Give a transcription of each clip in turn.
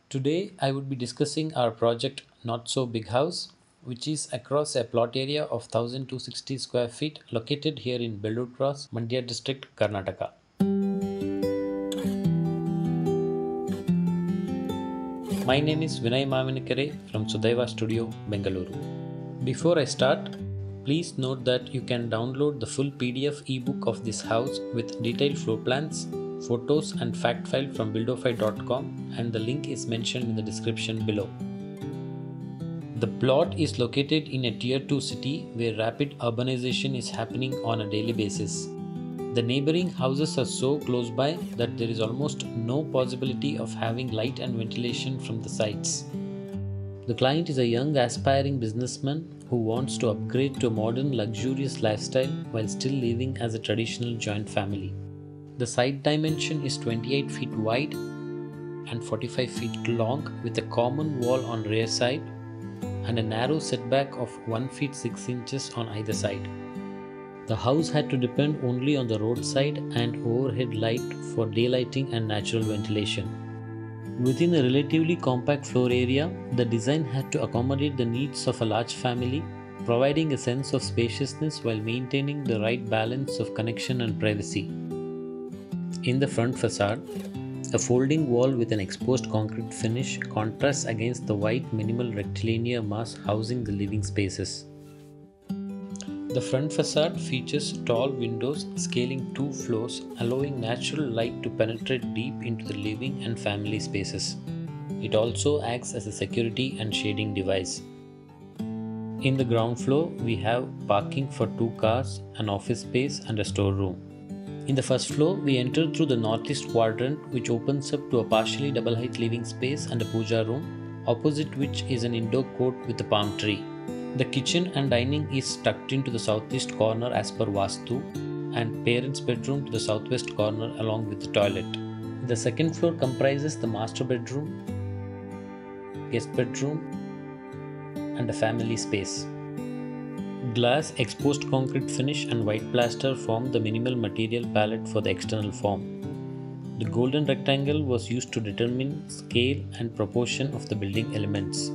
Today I would be discussing our project Not So Big House, which is across a plot area of 1260 square feet located here in Bellur Cross, Mandya district, Karnataka. My name is Vinay Mavinikare from Sudaiva Studio, Bengaluru. Before I start, please note that you can download the full PDF ebook of this house with detailed floor plans, photos and fact file from buildofy.com, and the link is mentioned in the description below. The plot is located in a tier 2 city where rapid urbanization is happening on a daily basis. The neighboring houses are so close by that there is almost no possibility of having light and ventilation from the sides. The client is a young aspiring businessman who wants to upgrade to a modern luxurious lifestyle while still living as a traditional joint family. The side dimension is 28 feet wide and 45 feet long with a common wall on rear side and a narrow setback of 1 feet 6 inches on either side. The house had to depend only on the roadside and overhead light for daylighting and natural ventilation. Within a relatively compact floor area, the design had to accommodate the needs of a large family, providing a sense of spaciousness while maintaining the right balance of connection and privacy. In the front facade, a folding wall with an exposed concrete finish contrasts against the white minimal rectilinear mass housing the living spaces. The front facade features tall windows scaling 2 floors, allowing natural light to penetrate deep into the living and family spaces. It also acts as a security and shading device. In the ground floor, we have parking for 2 cars, an office space and a storeroom. In the first floor, we enter through the northeast quadrant, which opens up to a partially double height living space and a puja room, opposite which is an indoor court with a palm tree. The kitchen and dining is tucked into the southeast corner as per Vastu, and parents' bedroom to the southwest corner along with the toilet. The second floor comprises the master bedroom, guest bedroom, and a family space. Glass, exposed concrete finish and white plaster form the minimal material palette for the external form. The golden rectangle was used to determine scale and proportion of the building elements.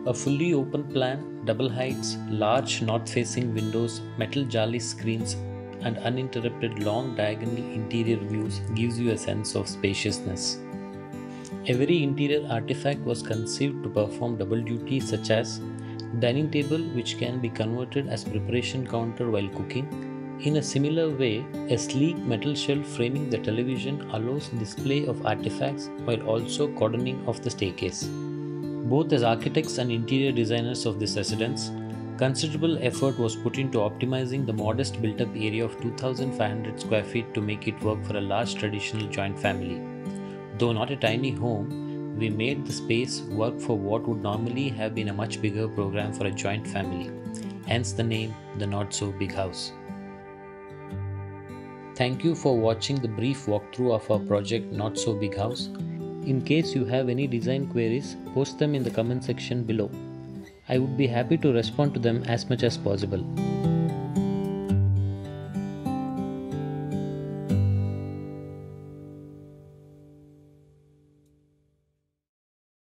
A fully open plan, double heights, large north-facing windows, metal jali screens and uninterrupted long diagonal interior views gives you a sense of spaciousness. Every interior artifact was conceived to perform double duties such as dining table, which can be converted as preparation counter while cooking. In a similar way, a sleek metal shelf framing the television allows display of artifacts while also cordoning off the staircase. Both as architects and interior designers of this residence, considerable effort was put into optimizing the modest built-up area of 2,500 square feet to make it work for a large traditional joint family. Though not a tiny home, we made the space work for what would normally have been a much bigger program for a joint family, hence the name The Not So Big House. Thank you for watching the brief walkthrough of our project Not So Big House. In case you have any design queries, post them in the comment section below. I would be happy to respond to them as much as possible.